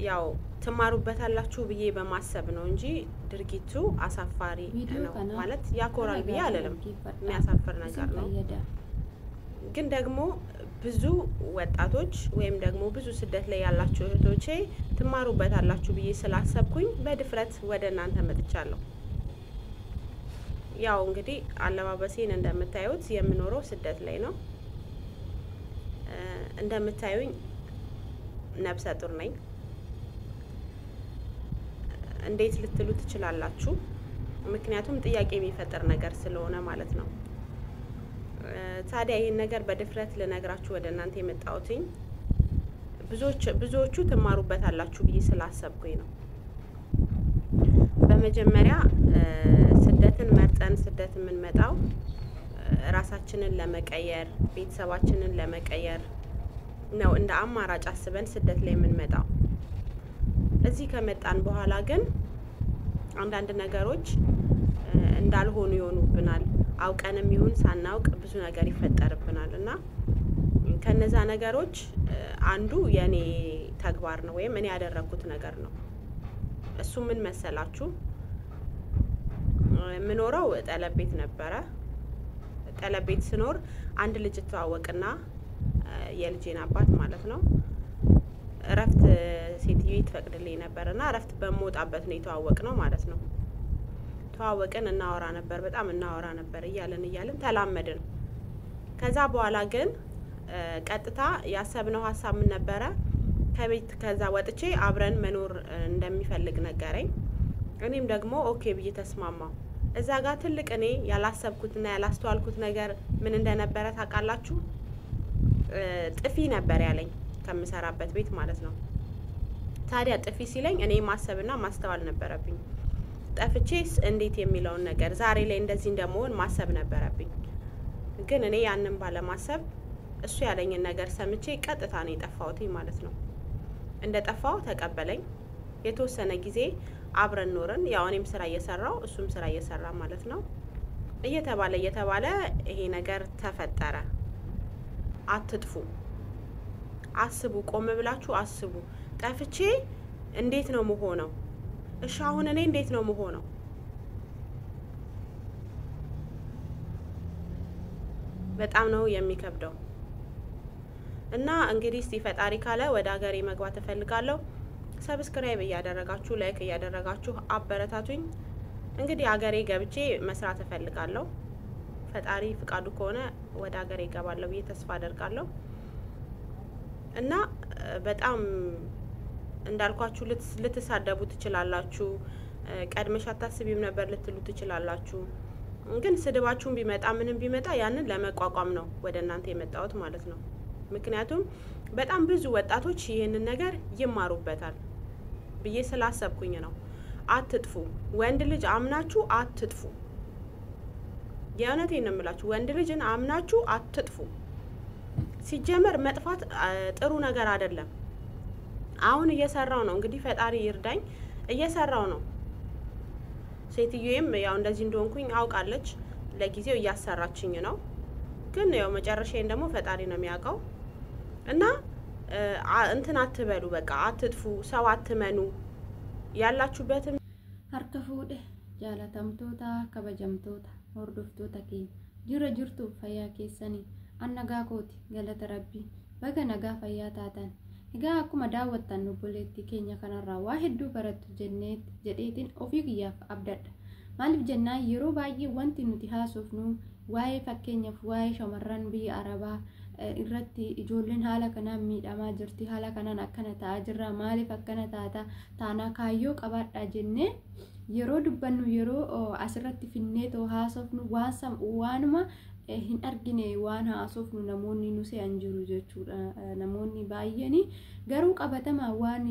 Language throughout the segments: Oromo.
ያው ትማሩበታላችሁ ብዬ በማሰብ ነው እንጂ ድርጊቱ አሳፋሪ ነው ማለት ያኮራል ብዬ አልልም የሚያሳፍር ነገር ነው ግን ደግሞ ብዙ ወጣቶች ወይም ደግሞ ብዙ ስደት ላይ ያላችሁ እህቶቼ ትማሩበታላችሁ ብዬ ስላሰብኩኝ በድፍረት ወደ እናንተ መጥቻለሁ ያው እንግዲህ አለባበሴን እንደምታዩት የምኖረው ስደት ላይ ነው እንደምታዩኝ ነብሰ ጡር ነኝ እንዴት ልትሉ ትችላላችሁ ምክንያቱም ጥያቄ የሚፈጠር ነገር ስለሆነ ማለት ነው ታዲያ ይሄን ነገር በድፍረት ልነግራችሁ ወደ እናንተ የመጣሁትኝ ብዙዎቹ ትማሩበታላችሁ ብዬ ስላሰብኩኝ ነው በመጀመሪያ ስደትን መርጠን ስደት የምንመጣው ራሳችንን ለመቀየር ቤተሰባችንን ለመቀየር ነው እንደ አማራጭ አስበን ስደት ላይ የምንመጣው እዚህ ከመጣን በኋላ ግን አንዳንድ ነገሮች እንዳልሆኑ ይሆኑብናል አውቀንም ይሁን ሳናውቅ ብዙ ነገር ይፈጠርብናልና ከነዛ ነገሮች አንዱ የኔ ተግባር ነው ወይም እኔ ያደረኩት ነገር ነው እሱ ምን መሰላችሁ ምኖረው ጠለቤት ነበረ ጠለቤት ስኖር አንድ ልጅ ተዋወቅና የልጄን አባት ማለት ነው እረፍት ሴትዮ ይተፈቅድልኝ ነበርና እረፍት በመውጣበት ነው የተዋወቅነው ማለት ነው ተዋወቅን እናወራ ነበር በጣም እናወራ ነበር እያለን ተላመድን ከዛ በኋላ ግን ቀጥታ ያሰብነው ሐሳብ ምን ነበረ ከቤት ከዛ ወጥቼ አብረን መኖር እንደሚፈልግ ነገረኝ እኔም ደግሞ ኦኬ ብዬ ተስማማው እዛ ጋር ትልቅ እኔ ያላሰብኩትና ያላስተዋልኩት ነገር ምን እንደነበረ ታውቃላችሁ ጥፊ ነበር ያለኝ ከምሰራበት ቤት ማለት ነው ታዲያ ጥፊ ሲለኝ እኔ ማሰብና ማስተዋል ነበረብኝ ጠፍቼስ እንዴት የሚለውን ነገር ዛሬ ላይ እንደዚህ እንደመሆን ማሰብ ነበረብኝ ግን እኔ ያንን ባለማሰብ እሱ ያለኝን ነገር ሰምቼ ቀጥታ ነው የጠፋሁት ማለት ነው እንደጠፋው ተቀበለኝ የተወሰነ ጊዜ አብረን ኖርን ያው እኔም ስራ እየሰራው እሱም ስራ እየሰራ ማለት ነው እየተባለ ይሄ ነገር ተፈጠረ አትጥፉ አስቡ ቆም ብላችሁ አስቡ ጠፍቼ እንዴት ነው መሆነው እሺ አሁን እኔ እንዴት ነው መሆነው በጣም ነው የሚከብደው እና እንግዲህ እስቲ ፈጣሪ ካለ ወደ ሀገሬ መግባት እፈልጋለሁ ሰብስክራይብ ያደረጋችሁ ላይክ ያደረጋችሁ አበረታቱኝ እንግዲህ ሀገሬ ገብቼ መስራት እፈልጋለሁ ፈጣሪ ፍቃዱ ከሆነ ወደ ሀገሬ እገባለሁ ብዬ ተስፋ አደርጋለሁ እና በጣም እንዳልኳችሁ ልትሳደቡ ትችላላችሁ ቀድመሽ አታስቢም ነበር ልትሉ ትችላላችሁ ግን ስድባችሁን ቢመጣ ምንም ቢመጣ ያንን ለመቋቋም ነው ወደ እናንተ የመጣሁት ማለት ነው ምክንያቱም በጣም ብዙ ወጣቶች ይሄንን ነገር ይማሩበታል ብዬ ስላሰብኩኝ ነው አትጥፉ ወንድ ልጅ አምናችሁ አትጥፉ የእውነቴን ነው የምላችሁ ወንድ ልጅን አምናችሁ አትጥፉ ሲጀመር መጥፋት ጥሩ ነገር አይደለም አሁን እየሰራው ነው እንግዲህ ፈጣሪ ይርዳኝ እየሰራው ነው ሴትዬም ያው እንደዚህ እንደሆንኩኝ አውቃለች ለጊዜው እያሰራችኝ ነው ግን ያው መጨረሻዬን ደግሞ ፈጣሪ ነው የሚያውቀው እና እንትን አትበሉ በቃ አትጥፉ ሰው አትመኑ ያላችሁበትም አርከፉደ ጃላታምቶታ ከበጀምቶታ ወርዶፍቶታ ኬኝ ጅርቱ ፈያ ኬሰኒ አነጋኮቲ ገለተ ረቢ በገነጋ ፈያ ታታን egaa akkuma daawwattan obboleettii keenya kanarraa waa hedduu barattu jenneet jedheetiin ofii kiyyaaf abdadha maaliif jennaan yeroo baay'ee wanti nuti haasofnu waa'ee fakkeenyaaf waa'ee shamarran biyya arabaa irratti ijoolleen haala kanaan miidhamaa jirti haala kanaan akkana ta'aa jirra maaliif akkana taana kaayyoo qabaadha jennee yeroo dubbannu yeroo asirratti finneetoo haasofnu waanuma hin argine waan haasofnu namoonni nu se'an jiru jechuudha namoonni baay'een garuu qabatama waan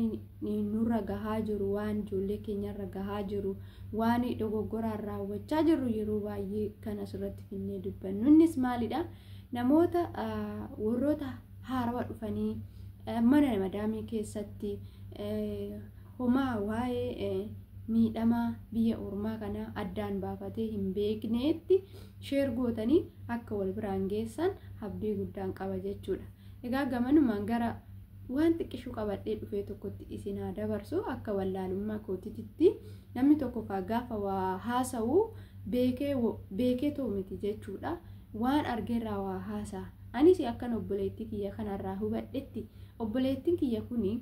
nurra gahaa jiru waan ijoollee keenyarra gahaa jiru waan dogoggoraan raawwachaa jiru yeroo baay'ee kan asirratti finnee dubbannu innis maalidha namoota warroota haarawaa dhufanii mana madaamii keessatti homaa waa'ee miidhama biyya ormaa kana addaan baafatee hin beekneetti sheer gootanii akka wal biraan geessan abdii guddaan qaba jechuudha egaa gamanumaan gara waan xiqqishuu qabadhee dhufee tokkotti isin haa dabarsu akka wallaalummaa kootiitti namni tokko gaafa waa haasa'u beekee too miti jechuudha. Waan argeerraa waa haasa'a. Anis akkan obboleettii kiyya kanarraa hubadhetti obboleettiin kiyya kuni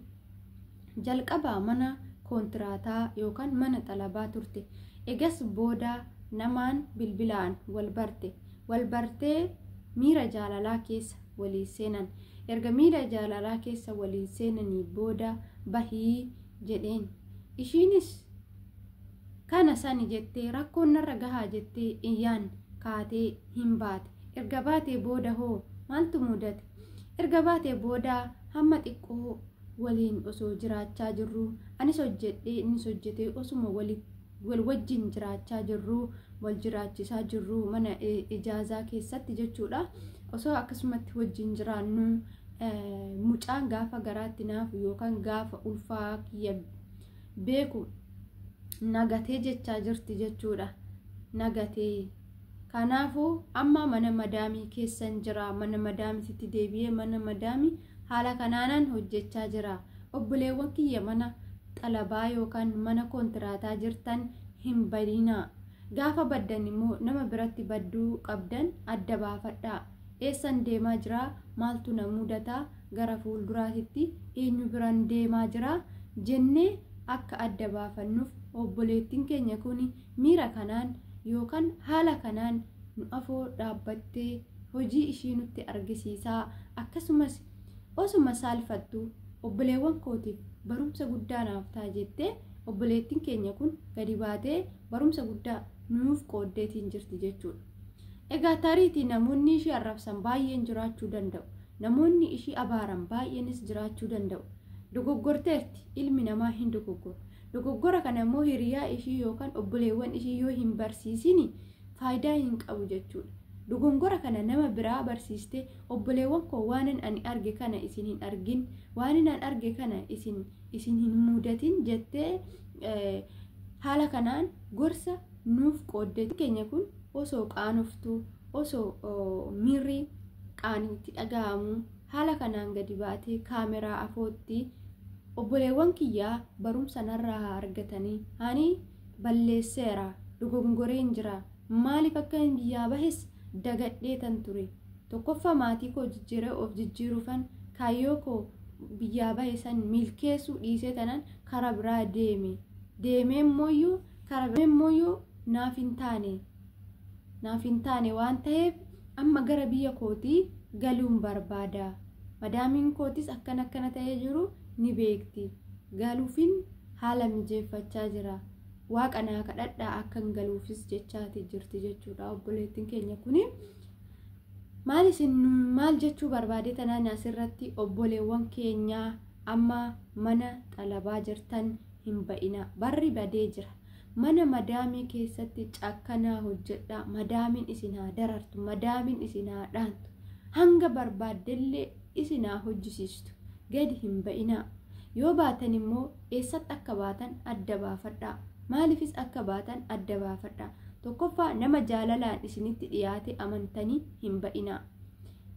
jalqabaa mana koontiraataa yookaan mana xalabaa turte. Egas booda namaan bilbilaan wal bartee miira jaalalaa keessa walii seenan. Erga miira jaalalaa keessa walii seenanii booda bahii jedheen. Ishiinis kana sani jettee rakkoon narra gahaa jettee iyyaan kaatee hin baate. Erga baatee booda hoo maaltu mudate? Erga baatee booda hamma xiqqoo waliin osoo jiraachaa jirru anis hojjedhee innis hojjetee osuma wal wajjin jiraachaa jirru wal jiraachisaa jirru mana ijaazaa keessatti jechuudha. Osoo akkasumatti wajjin jiraannu mucaan gaafa garaatti naafu yookaan gaafa ulfaa kiyya beeku nagatee jechaa jirti jechuudha. Nagatee kanaafuu amma mana madaamii keessan jira. Mana madaamisitti deebi'ee mana madaamii haala kanaanan hojjechaa jira. Obboleewwan kiyya mana xalabaa yookaan mana koontiraataa jirtan hin badinaa. Gaafa baddan immoo nama biratti badduu qabdan adda baafadhaa. Eessan deemaa jira? Maaltu na mudataa? Gara fuulduraatitti eenyu biraan deemaa jira jennee akka adda baafannuuf obboleettiin keenya kun miira kanaan yookaan haala kanaan nu afoo dhaabbattee hojii ishii nutti argisiisaa. Akkasumas osuma saalfattu obboleewwan kootiif barumsa guddaa naaf ta'a jettee obboleettiin keenya kun gadi baatee barumsa guddaa nuuf qooddeetiin jirti jechuudha. Egaa tariitii namoonni ishii arrabsan baay'een jiraachuu danda'u. Namoonni ishii abaaran baay'eenis jiraachuu danda'u. Dogoggorteerti, ilmi namaa hin dogoggoru. Dogoggora kana immoo hiriyaa ishii yookaan obboleewwan ishii yoo hin barsiisini faayidaa hin qabu jechuudha. Dogongora kana nama biraa barsiiste obboleewwan koo waanan ani arge kana isin hin argin, waanan ani arge kana isin hin mudatin jettee haala kanaan gorsa nuuf qooddeetti. Keenya kun osoo qaanoftuu, osoo miirri qaaniitti dhaga'amu haala kanaan gadi baatee kaameraa afootti obboleewwan kiyyaa barumsa narraa argatanii ani balleesseera, dogongoreen jira, maaliif akka hin biyyaa bahes dagadhee tan ture. Tokkoffaa maatii koo jijjiiree of jijjiiruufan kaayyoo koo biyyaa bahe san milkeessuu dhiisee tanan kara biraa deemee mooyyuu naaf hin taane waan ta'eef amma gara biyya kootii galuun barbaada. Madaamiin kootis akkana ta'ee jiru ni beekti. Galuufin haala mijeeffachaa jira. Waaqa naa kadhadhaa akkan galuufis jechaati jirti jechuudha obboleettiin keenya kuni. Maal jechuu barbaade tanaan asirratti obboleewwan keenyaa amma mana xalabaa jirtan hin ba'ina. Barri badee jira. Mana madaamii keessatti cakkanaa hojjedhaa. Madaamiin isin haa darartu, madaamiin isin haa dhaantu. Hanga barbaaddellee isin haa hojjisiistu. Gadi hin ba'inaa. Yoo baatan immoo eessatti akka baatan adda baafadhaa. Maaliifis akka baatan adda baafadhaa. Tokkoffaa nama jaalalaan isinitti dhiyaate amantanii hin ba'inaa.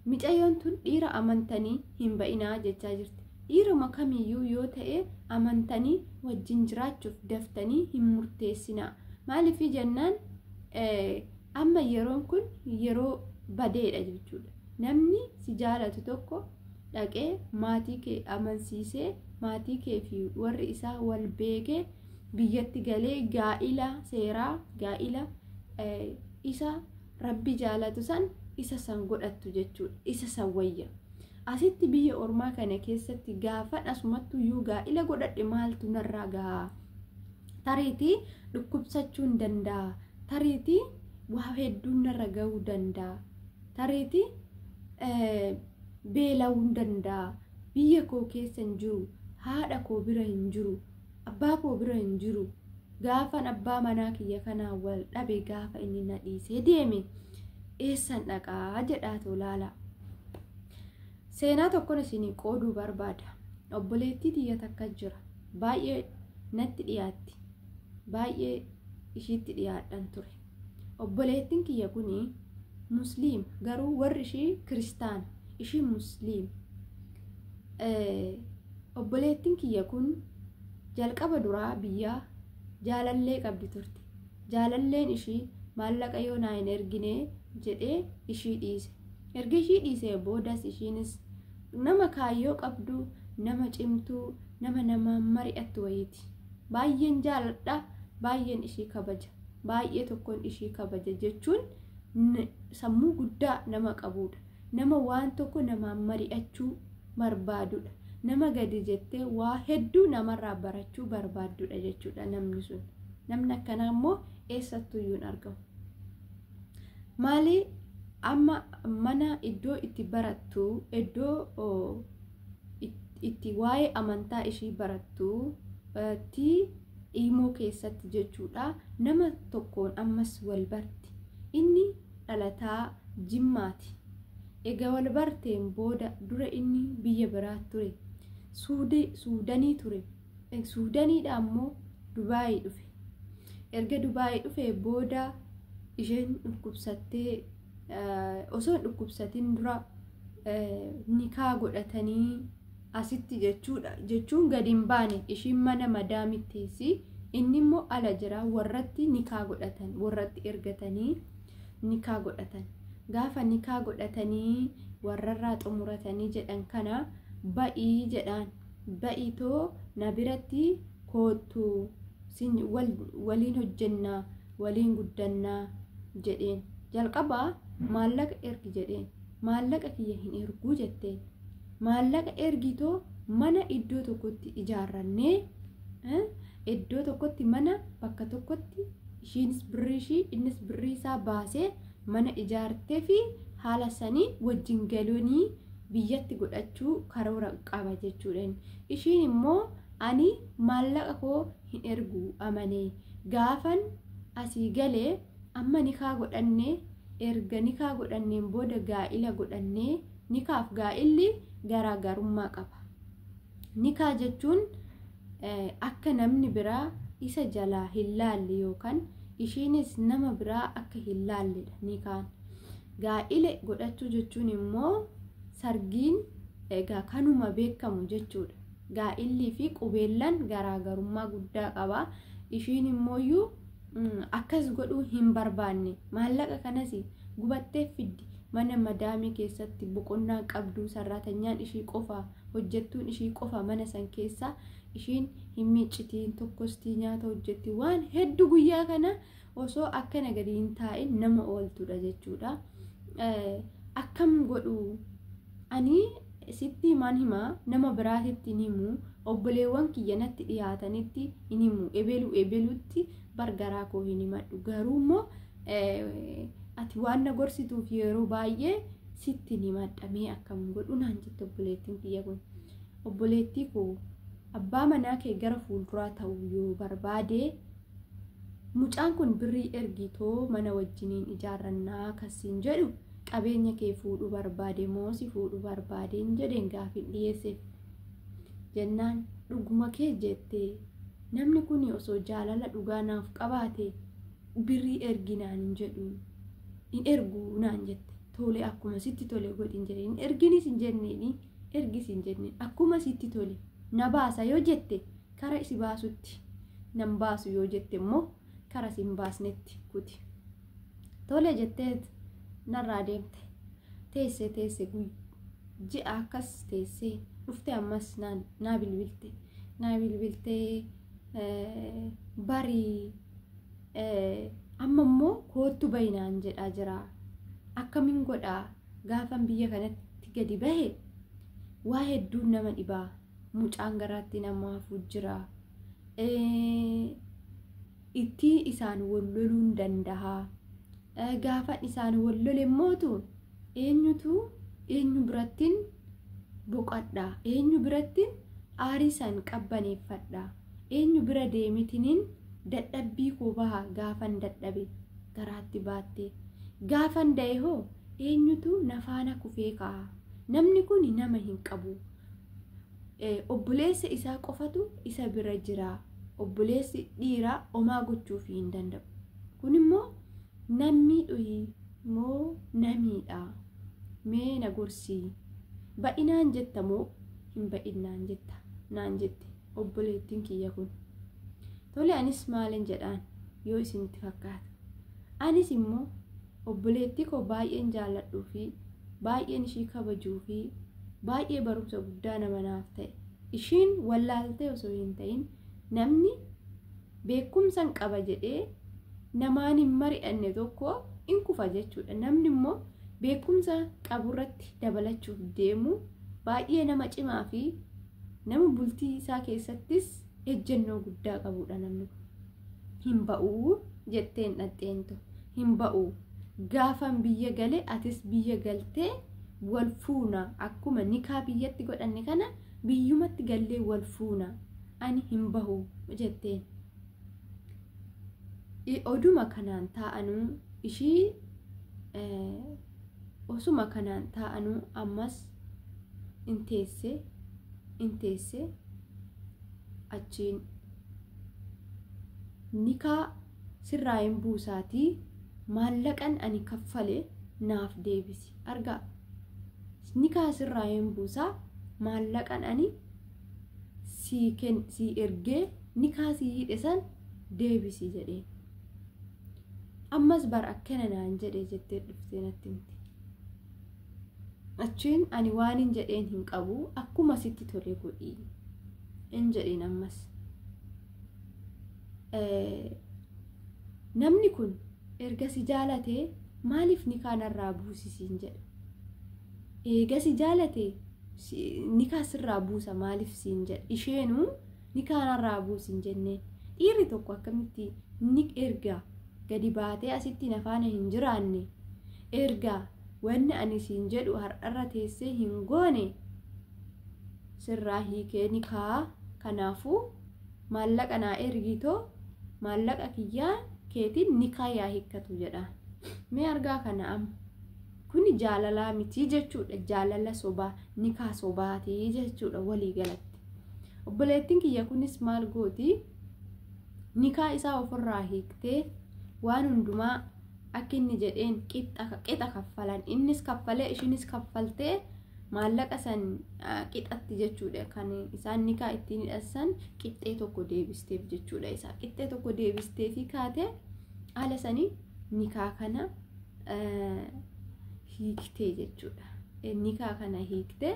Micayyoon tun dhiira amantanii hin ba'inaa jechaa jirti. Dhiiruma kamiyyuu yoo ta'e amantanii wajjin jiraachuuf daftanii hin murteessinaa. Maaliif jennaan amma yeroon kun yeroo badeedha jechuudha. Namni si jaalatu tokko dhaqee maatii kee amansiisee maatii kee fi warri isaa wal beekee biyyatti galee gaa'ila seeraa gaa'ila isa rabbi jaalatu san isa san godhattu jechuudha. Isa san wayya. Asitti biyya ormaa kana keessatti gaafan asumattu iyyuu gaa'ila godhadhe maaltu narraa gahaa? Tariitii dhukkubsachuun danda'a. Tariitii waa hedduun narra gahuu danda'a. Tariitii beela'uu danda'a. Biyya koo keessa hin jiru, haadha koo bira hin jiru, abbaa koo bira hin jiru. Gaafan abbaa manaa kiyya kanaa wal dhabe gaafa inni na dhiisee deeme eessan dhaqaa jedhaatu laala. Seenaa tokkon isinii qooduu barbaada. Obboleettii tiyya takka jira. Baay'ee natti dhiyaatti. Baay'ee ishiitti dhiyaadhan ture. Obboleettiin kiyya kuni musliima garuu warri ishii kiristaana. Ishii musliima. obboleettiin kiyya kun jalqaba duraa biyya jaalallee qabdi turte. Jaalalleen ishii maallaqa yoo naa hin ergine jedhee ishii dhiise. Erga ishii dhiisee boodas ishiinis nama kaayyoo qabdu, nama cimtuu, nama mari'attu wayiiti. Baay'een jaaladha, baay'een ishii kabaja, baay'ee tokkoon ishii kabaja jechuun sammuu guddaa nama qabudha. Nama waan tokko namaan mari'achuu barbaadudha. Nama gadi jettee waa hedduu namarraa barachuu barbaaddudha jechuudha namni sun. Namni akkanaa immoo eessattuu iyyuu hin argamu. Maali amma mana iddoo itti barattu, iddoo itti waa'ee amantaa ishii barattu Imo keessatti jechuudha. Nama tokkoon ammas wal barti. Inni dhalataa Jimmaati. Egaa wal barteen booda dura inni biyya biraa ture. Suudanii ture. Suudaniidha ammoo Dubaayii dhufe. Erga Dubaayii dhufe booda isheen dhukkubsattee osoo dhukkubsatiin dura nikaa godhatanii asitti jechuun gadi hin baane. Ishiin mana madaamiteessi, inni immoo ala jira. Warratti nikaa godhatan, warratti ergatanii nikaa godhatan. Gaafa nikaa godhatanii warrarraa xumuratanii jedhan kana ba'ii jedhaan. Ba'iitoo na biratti kootu waliin hojjennaa, waliin guddannaa jedheen. Jalqabaa maallaqa ergi jedheen. Maallaqa kiyya hin erguu jetteen. Maallaqa ergitoo mana iddoo tokkotti ijaarrannee, iddoo tokkotti mana bakka tokkotti ishiinis birrii ishii innis birrii isaa baasee mana ijaartee fi haala sanii wajjin galuunii biyyatti godhachuu karoora qaba jechuudha. Ishiin immoo ani maallaqa koo hin ergu amanee gaafan asii galee amma nikaa godhannee, erga nikaa godhanneen booda gaa'ila godhannee, nikaaf gaa'illi garaagarummaa qaba. Nikaa jechuun akka namni biraa isa jalaa hin laalle yookaan ishiinis nama biraa akka hin laalledha nikaan. Gaa'ila godhachuu jechuun immoo sargiin egaa kanuma beekamu jechuudha. Gaa'illii fi qubeellan garaagarummaa guddaa qaba. Ishiin immooyyuu akkas godhuu hin barbaanne. Maallaqa kanas gubattee fiddi. Mana madaamii keessatti boqonnaa qabdu, sarratanyaan ishii qofa, hojjettuun ishii qofa mana san keessa ishiin hin miiccitiin, tokkostii nyaata hojjetti. Waan hedduu guyyaa kana osoo akkana gadi hin taa'in nama ooltudha jechuudha. Akkam godhu ani sitti himaan himaa nama biraatitti hin himu, obboleewwan kiyyanatti dhiyaatanitti hin himu, ebeluutti bargaraa koo hin himadhu. Garuu immoo ati waan na gorsituuf yeroo baay'ee sitti ni madhamee akkam godhu naan jette obboleettiin kiyya kun. Obboleettii koo abbaa manaa kee gara fuulduraa ta'uu yoo barbaade mucaan kun birrii ergitoo mana wajjiniin ijaarrannaa akkasiin jedhu qabeenya kee fuudhuu barbaade moo si fuudhuu barbaadeen jedheen gaafii dhiyeesseef. Jennaan dhuguma kee jettee namni kun osoo jaalala dhugaa naaf qabaate birrii erginaan hin jedhu. In ergu naan jette. Tole akkuma sitti tole godhin jedheen. Erginis hin jenneeni, ergis hin jenneen. Akkuma sitti tole na baasa yoo jette kara isi baasutti, nan baasu yoo jette immoo kara si hin baasnetti kuti. Tole jettee narraa deemte. Teesse ji'a akkas teessee dhufte ammas naa bilbilte. Naa bilbiltee barii amma immoo kootu bayinaan jedhaa jira. Akkamiin godhaa gaafan biyya kanatti gadi bahe waa hedduun nama dhibaa. Mucaan garaatti namaafuu jira. Itti isaan wal loluun danda'a. Gaafan isaan wal lole mootu eenyu birattiin boqadhaa. Eenyu birattiin aariisaan qabbaneeffadhaa. Eenyu bira deemitiniin dadhabbii koo baha gaafan dadhabe garaatti baatte. Gaafan da'e hoo eenyutu nafaana kufee ka'a. Namni kun nama hin qabu. Obboleessa isaa qofatu isa bira jira. Obboleessi dhiiraa homaa gochuuf hin danda'u. Kun immoo namni dhuyi moo namiidha. Mee na gorsii. Ba'inaan jettamoo hin ba'in naan jette obboleettiin kiyya kun. Tole anis maalin jedhaan yoo isinitti fakkaata. Anis immoo obboleettii koo baay'een jaalladhuu fi baay'een ishii kabajuu fi baay'ee barumsa guddaa nama naaf ta'e. Ishiin wallaaltee osoo hin ta'in namni beekumsan qaba jedhee namaan hin mari'anne tokko in kufa jechuudha. Namni immoo beekumsa qaburratti dabalachuuf deemu baay'ee nama cimaa fi nama bultii isaa keessattis ejjennoo guddaa qabudha namni kun. Hin ba'uu jetteen dhaxxeentu hin ba'uu. Gaafan biyya gale atis biyya galtee wal fuuna akkuma nikaa biyyatti godhanne kana biyyumatti gallee wal fuuna ani hin bahu jetteen. Oduma kanaan taa'anuu ishii osuma kanaan taa'anuu ammas inteesse achiin nikaa sirraa hin buusaatii maallaqan ani kaffale naaf deebisi. Argaa nikaa sirraa hin buusaa maallaqan ani si ergee nikaa si hidhe san deebisi jedheen. Ammas bar akkana naan jedhee jettee dhuftee natti himte. Achiin ani waan hin jedheen hin qabu akkuma sitti tole godhii hin jedheen. Ammas namni kun erga si jaalatee maaliif nikaa narraa buusisiin jedha. Eega si jaalatee nikaa sirraa buusa maaliif siin jedha. Isheenuu nikaa narraa buusin jenneen. Dhiirri tokko akkamitti ni erga gadi baatee asitti nafaana hin jiraanne erga wanni ani siin jedhu har'arra teessee hin goone sirraa hiikee nikaa. Kanaafuu maallaqa naa ergitoo maallaqa kiyyaa keetiin nikaa yaa hiikkatu jedha. Mee argaa kana amma kuni jaalalaa miti jechuudha. Jaalala sobaa nikaa sobaatii jechuudha walii galatti. Obboleettiin kiyya kunis maal gooti nikaa isaa ofirraa hiiktee waan hundumaa akka inni jedheen qixa kaffalan. Innis kaffalee ishinis kaffaltee maallaqa san qixatti jechuudha. Kan isaan nikaa ittiin hidhasan qixxee tokko deebisteef jechuudha. Isaa qixxee tokko deebisteefi kaatee haala sanii nikaa kana hiiktee jechuudha. Nikaa kana hiiktee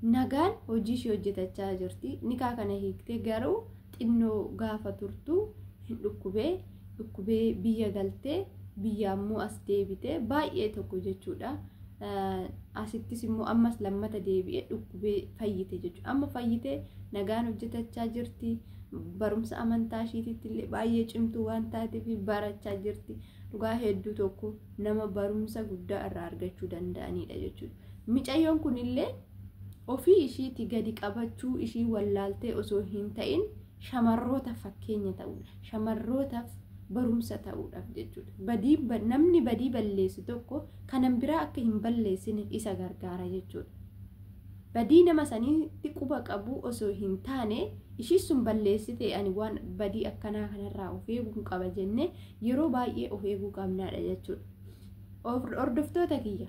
nagaan hojii ishee hojjetachaa jirti. Nikaa kana hiiktee garuu xinnoo gaafa turtu hin dhukkubee biyya galtee biyya ammoo as deebitee baay'ee tokko jechuudha. Asittis immoo ammas lammata deebi'ee dhukkubee fayyite jechuudha. Amma fayyitee nagaan hojjetachaa jirti. Barumsa amantaa ishiitti illee baay'ee cimtuu waan taateef barachaa jirti. Dhugaa hedduu tokko nama barumsa guddaa irraa argachuu danda'anidha jechuudha. Micayyoon kun illee ofii ishiitti gadi qabachuu ishii wallaaltee osoo hin ta'in shamarroota fakkeenya ta'uudha. Shamarrootaaf barumsa ta'uudhaaf jechuudha. Namni badii balleessu tokko kanan biraa akka hin balleessine isa gargaara jechuudha. Badii nama saniitti quba qabu osoo hin taane ishii sun balleessite ani waan badii akkanaa kanarraa of eeguu qaba jenne yeroo baay'ee of eeguu qabnaadha jechuudha. Hordoftoota kiyya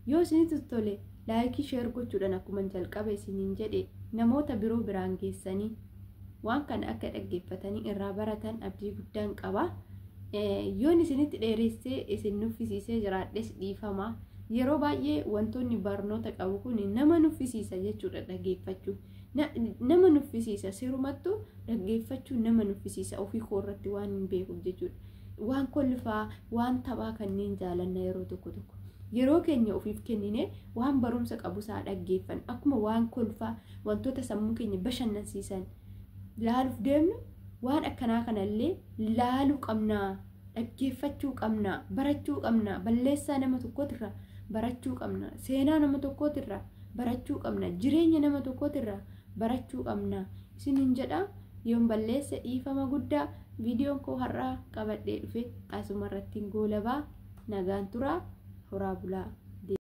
yoo isinitti tole laayikii sheer gochuudhaan akkuma jalqaba isiniin jedhe namoota biroo biraan geessanii waan kana akka dhaggeeffatanii irraa baratan abdii guddaan qaba. Yoon isinitti dheeressee isin nuffisiisee jiraadhes dhiifama. Yeroo baay'ee wantoonni barnoota qabu kun nama nuffisiisa jechuudha. Dhaggeeffachuu nama nuffisiisa. Sirumattuu dhaggeeffachuu nama nuffisiisa. Ofii koorratti waan hin beekuuf jechuudha. Waan kolfaa waan taphaa kanneen jaalanna yeroo tokko yeroo keenya ofiif kennine waan barumsa qabu isaa dhaggeeffan akkuma waan kolfaa wantoota sammuu keenya bashannansiisan laaluuf deemnu waan akkanaa kanallee laaluu qabnaa, dhaggeeffachuu qabnaa, barachuu qabnaa. Balleessaa nama tokkootirraa barachuu qabnaa, seenaa nama tokkootirraa barachuu qabnaa, jireenya nama tokkootirraa barachuu qabnaa. Isiniin jedha yoon balleesse dhiifama guddaa. Viidiyoon koo har'aa qabadhee dhufe asumarratti goolabaa nagaan turaa horaa bulaa.